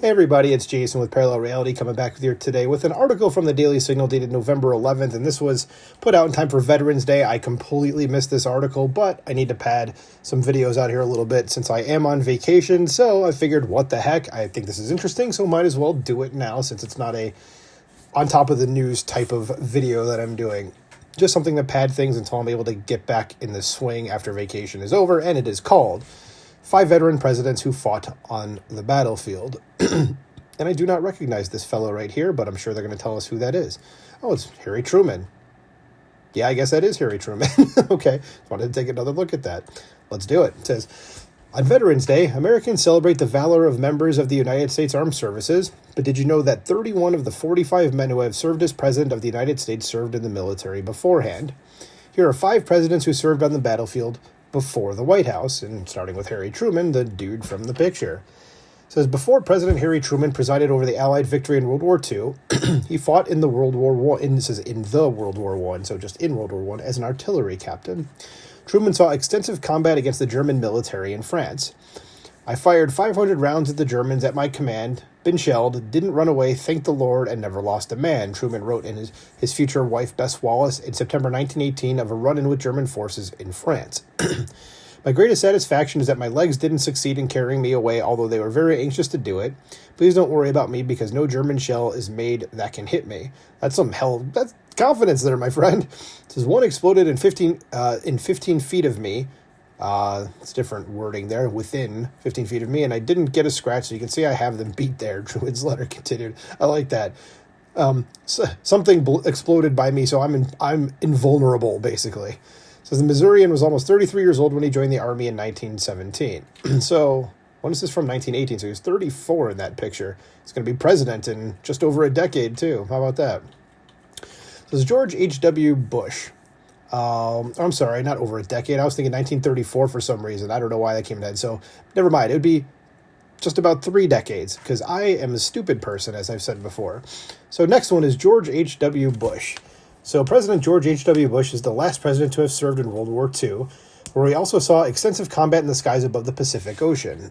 Hey everybody, it's Jason with Parallel Reality coming back with you today with an article from the Daily Signal dated November 11th, and this was put out in time for Veterans Day. I completely missed this article, but I need to pad some videos out here a little bit since I am on vacation, so I figured, what the heck, I think this is interesting, so might as well do it now since it's not a on top of the news type of video that I'm doing. Just something to pad things until I'm able to get back in the swing after vacation is over, and it is called 5 Veteran Presidents Who Fought on the Battlefield. And I do not recognize this fellow right here, but I'm sure they're going to tell us who that is. Oh, it's Harry Truman. Yeah, I guess that is Harry Truman. Okay, wanted to take another look at that. Let's do it. It says, on Veterans Day, Americans celebrate the valor of members of the United States Armed Services, but did you know that 31 of the 45 men who have served as President of the United States served in the military beforehand? Here are 5 presidents who served on the battlefield before the White House, and starting with Harry Truman, the dude from the picture. It says, before President Harry Truman presided over the Allied victory in World War II, he fought in the World War I, and this is in the World War I, so just in World War I, as an artillery captain. Truman saw extensive combat against the German military in France. I fired 500 rounds at the Germans at my command, been shelled, didn't run away, thanked the Lord, and never lost a man, Truman wrote in his future wife, Bess Wallace, in September 1918 of a run-in with German forces in France. My greatest satisfaction is that my legs didn't succeed in carrying me away, although they were very anxious to do it. Please don't worry about me, because no German shell is made that can hit me. That's confidence there, my friend. It says, one exploded in 15 feet of me. It's different wording there, within 15 feet of me, and I didn't get a scratch, so you can see I have them beat there. Truman's letter continued. I like that. Something exploded by me, so I'm invulnerable, basically. Says the Missourian was almost 33 years old when he joined the Army in 1917. So, when is this from? 1918, so he was 34 in that picture. He's going to be president in just over a decade, too. How about that? This is George H.W. Bush. I'm sorry, not over a decade. I was thinking 1934 for some reason. I don't know why that came to head. So, never mind. It would be just about 3 decades, because I am a stupid person, as I've said before. So, next one is George H.W. Bush. So President George H.W. Bush is the last president to have served in World War II, where he also saw extensive combat in the skies above the Pacific Ocean.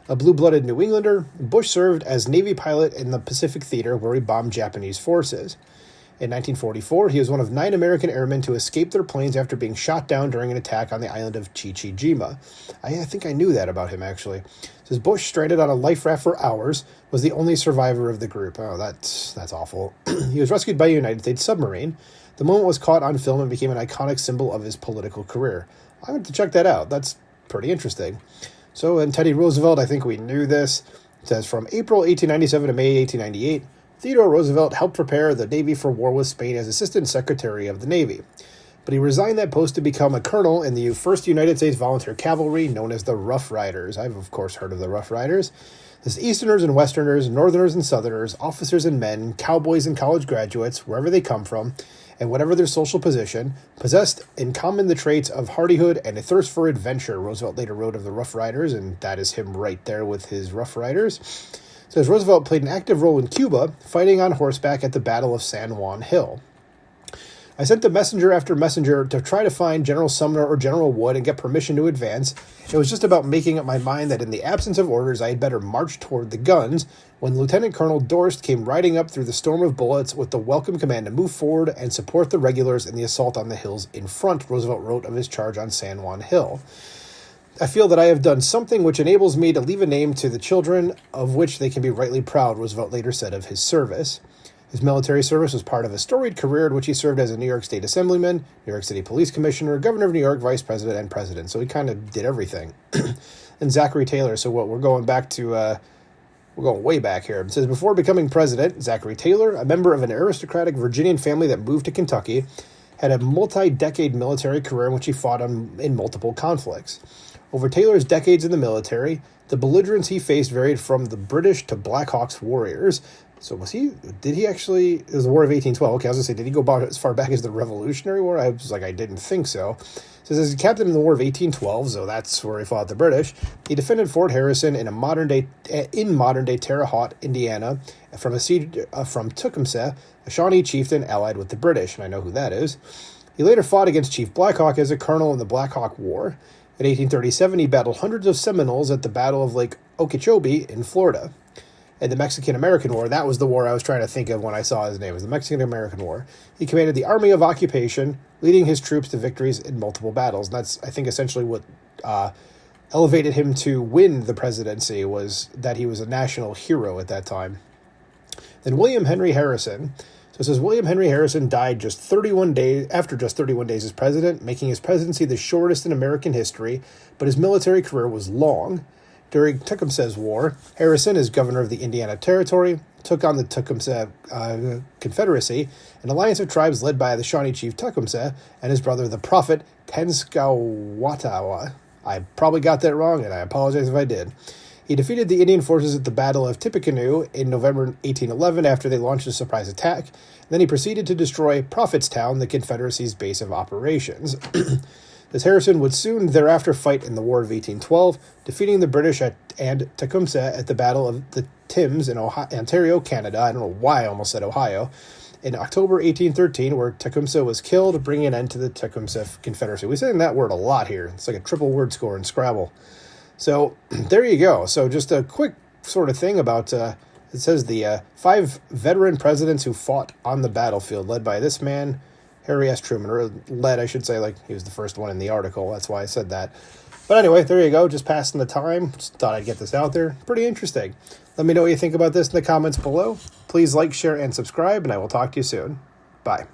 A blue-blooded New Englander, Bush served as Navy pilot in the Pacific Theater, where he bombed Japanese forces. In 1944, he was one of 9 American airmen to escape their planes after being shot down during an attack on the island of Chichijima. I think I knew that about him, actually. It says Bush, stranded on a life raft for hours, was the only survivor of the group. Oh, that's awful. He was rescued by a United States submarine. The moment was caught on film and became an iconic symbol of his political career. I went to check that out. That's pretty interesting. So, and Teddy Roosevelt, I think we knew this. It says, from April 1897 to May 1898, Theodore Roosevelt helped prepare the Navy for war with Spain as Assistant Secretary of the Navy. But he resigned that post to become a colonel in the 1st United States Volunteer Cavalry, known as the Rough Riders. I've, of course, heard of the Rough Riders. This Easterners and Westerners, Northerners and Southerners, officers and men, cowboys and college graduates, wherever they come from, and whatever their social position, possessed in common the traits of hardihood and a thirst for adventure. Roosevelt later wrote of the Rough Riders, and that is him right there with his Rough Riders. It says Roosevelt played an active role in Cuba, fighting on horseback at the Battle of San Juan Hill. I sent the messenger after messenger to try to find General Sumner or General Wood and get permission to advance. It was just about making up my mind that in the absence of orders, I had better march toward the guns, when Lieutenant Colonel Dorst came riding up through the storm of bullets with the welcome command to move forward and support the regulars in the assault on the hills in front, Roosevelt wrote of his charge on San Juan Hill. I feel that I have done something which enables me to leave a name to the children of which they can be rightly proud, Roosevelt later said of his service. His military service was part of a storied career in which he served as a New York State Assemblyman, New York City Police Commissioner, Governor of New York, Vice President, and President. So he kind of did everything. And Zachary Taylor, so what we're going back to, we're going way back here. It says, before becoming president, Zachary Taylor, a member of an aristocratic Virginian family that moved to Kentucky, had a multi-decade military career in which he fought in multiple conflicts. Over Taylor's decades in the military, the belligerents he faced varied from the British to Black Hawk's warriors. So did he actually, it was the War of 1812. Okay, I was going to say, did he go about as far back as the Revolutionary War? I was like, I didn't think so. It says, as a captain in the War of 1812, so that's where he fought the British, he defended Fort Harrison in modern-day Terre Haute, Indiana, from a siege from Tecumseh, a Shawnee chieftain allied with the British, and I know who that is. He later fought against Chief Black Hawk as a colonel in the Black Hawk War. In 1837, he battled hundreds of Seminoles at the Battle of Lake Okeechobee in Florida. in the Mexican-American War. That was the war I was trying to think of when I saw his name. It was the Mexican-American War. He commanded the Army of Occupation, leading his troops to victories in multiple battles. And that's, I think, essentially what elevated him to win the presidency, was that he was a national hero at that time. Then William Henry Harrison. So it says William Henry Harrison died just 31 days as president, making his presidency the shortest in American history, but his military career was long. During Tecumseh's War, Harrison, as governor of the Indiana Territory, took on the Tecumseh Confederacy, an alliance of tribes led by the Shawnee chief Tecumseh and his brother, the prophet Tenskwatawa. I probably got that wrong, and I apologize if I did. He defeated the Indian forces at the Battle of Tippecanoe in November 1811 after they launched a surprise attack. Then he proceeded to destroy Prophetstown, the Confederacy's base of operations. This Harrison would soon thereafter fight in the War of 1812, defeating the British and Tecumseh at the Battle of the Thames in Ontario, Canada. I don't know why I almost said Ohio. In October 1813, where Tecumseh was killed, bringing an end to the Tecumseh Confederacy. We're saying that word a lot here. It's like a triple word score in Scrabble. So there you go. So just a quick sort of thing about, it says the 5 veteran presidents who fought on the battlefield, led by this man, Harry S. Truman, or led, I should say, like he was the first one in the article. That's why I said that. But anyway, there you go. Just passing the time. Just thought I'd get this out there. Pretty interesting. Let me know what you think about this in the comments below. Please like, share, and subscribe, and I will talk to you soon. Bye.